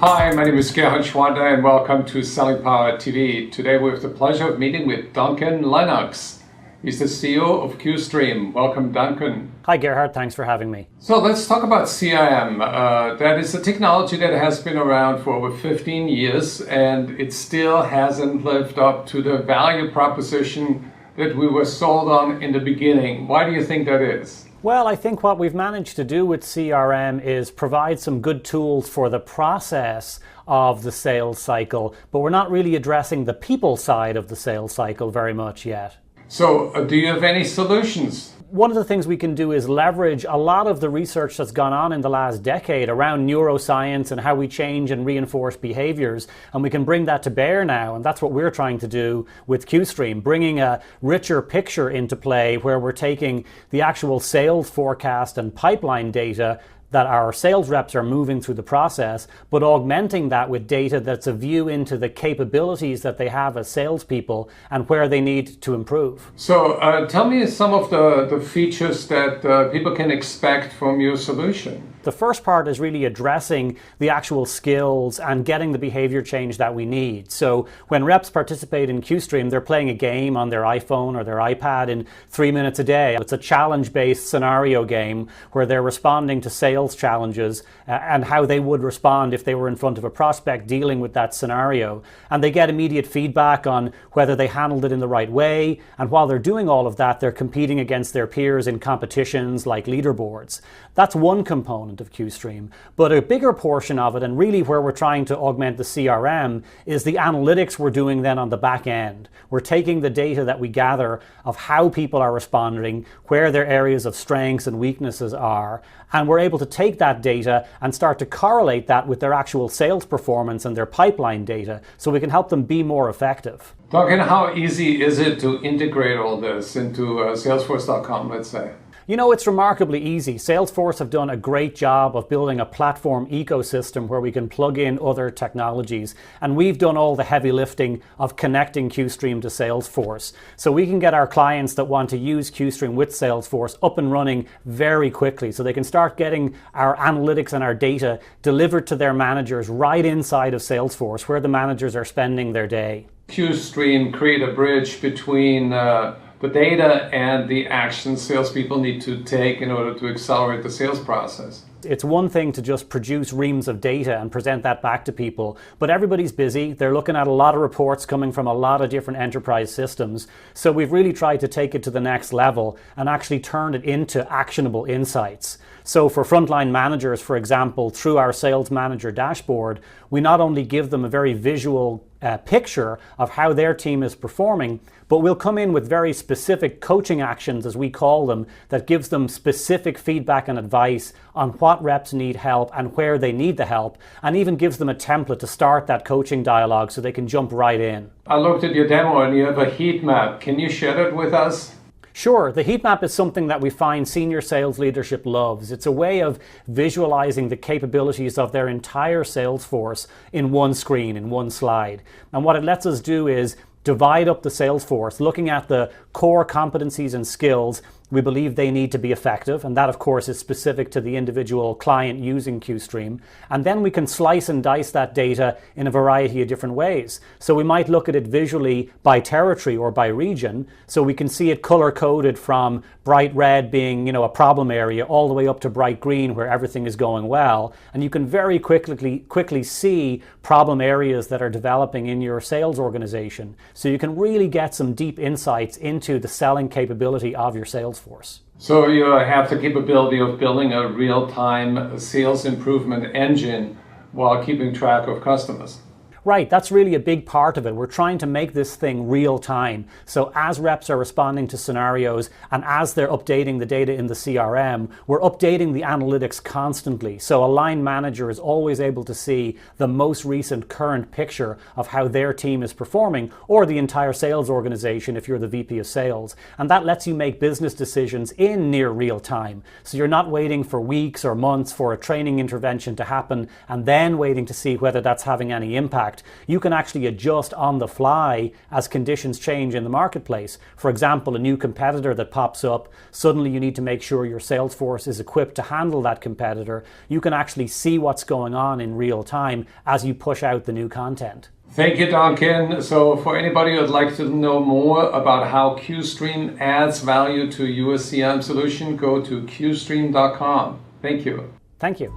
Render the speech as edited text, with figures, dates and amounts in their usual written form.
Hi, my name is Gerhard Schwander and welcome to Selling Power TV. Today we have the pleasure of meeting with Duncan Lennox. He's the CEO of QStream. Welcome, Duncan. Hi, Gerhard. Thanks for having me. So let's talk about CRM. That is a technology that has been around for over 15 years and it still hasn't lived up to the value proposition that we were sold on in the beginning. Why do you think that is? Well, I think what we've managed to do with CRM is provide some good tools for the process of the sales cycle, but we're not really addressing the people side of the sales cycle very much yet. So do you have any solutions? One of the things we can do is leverage a lot of the research that's gone on in the last decade around neuroscience and how we change and reinforce behaviors, and we can bring that to bear now, and that's what we're trying to do with QStream, bringing a richer picture into play where we're taking the actual sales forecast and pipeline data that our sales reps are moving through the process, but augmenting that with data that's a view into the capabilities that they have as salespeople and where they need to improve. So tell me some of the features that people can expect from your solution. The first part is really addressing the actual skills and getting the behavior change that we need. So when reps participate in QStream, they're playing a game on their iPhone or their iPad in 3 minutes a day. It's a challenge-based scenario game where they're responding to sales challenges and how they would respond if they were in front of a prospect dealing with that scenario. And they get immediate feedback on whether they handled it in the right way. And while they're doing all of that, they're competing against their peers in competitions like leaderboards. That's one component of QStream. But a bigger portion of it, and really where we're trying to augment the CRM, is the analytics we're doing then on the back end. We're taking the data that we gather of how people are responding, where their areas of strengths and weaknesses are, and we're able to take that data and start to correlate that with their actual sales performance and their pipeline data so we can help them be more effective. Duncan, how easy is it to integrate all this into Salesforce.com, let's say? You know, it's remarkably easy. Salesforce have done a great job of building a platform ecosystem where we can plug in other technologies. And we've done all the heavy lifting of connecting QStream to Salesforce. So we can get our clients that want to use QStream with Salesforce up and running very quickly. So they can start getting our analytics and our data delivered to their managers right inside of Salesforce, where the managers are spending their day. QStream create a bridge between the data and the actions salespeople need to take in order to accelerate the sales process. It's one thing to just produce reams of data and present that back to people, but everybody's busy. They're looking at a lot of reports coming from a lot of different enterprise systems. So we've really tried to take it to the next level and actually turn it into actionable insights. So for frontline managers, for example, through our sales manager dashboard, we not only give them a very visual picture of how their team is performing, but we'll come in with very specific coaching actions, as we call them, that gives them specific feedback and advice on what reps need help and where they need the help, and even gives them a template to start that coaching dialogue so they can jump right in. I looked at your demo and you have a heat map. Can you share that with us? Sure. The heat map is something that we find senior sales leadership loves. It's a way of visualizing the capabilities of their entire sales force in one screen, in one slide. And what it lets us do is divide up the sales force, looking at the core competencies and skills we believe they need to be effective, and that of course is specific to the individual client using QStream. And then we can slice and dice that data in a variety of different ways. So we might look at it visually by territory or by region, so we can see it color-coded from bright red being, a problem area all the way up to bright green where everything is going well. And you can very quickly see problem areas that are developing in your sales organization. So you can really get some deep insights into the selling capability of your sales force. So you have the capability of building a real-time sales improvement engine while keeping track of customers. Right, that's really a big part of it. We're trying to make this thing real time. So as reps are responding to scenarios and as they're updating the data in the CRM, we're updating the analytics constantly. So a line manager is always able to see the most recent current picture of how their team is performing, or the entire sales organization if you're the VP of sales. And that lets you make business decisions in near real time. So you're not waiting for weeks or months for a training intervention to happen and then waiting to see whether that's having any impact. contract, you can actually adjust on the fly as conditions change in the marketplace. For example, a new competitor that pops up, suddenly you need to make sure your Salesforce is equipped to handle that competitor. You can actually see what's going on in real time as you push out the new content. Thank you, Duncan. So for anybody who would like to know more about how QStream adds value to your CRM solution, go to qstream.com. Thank you. Thank you.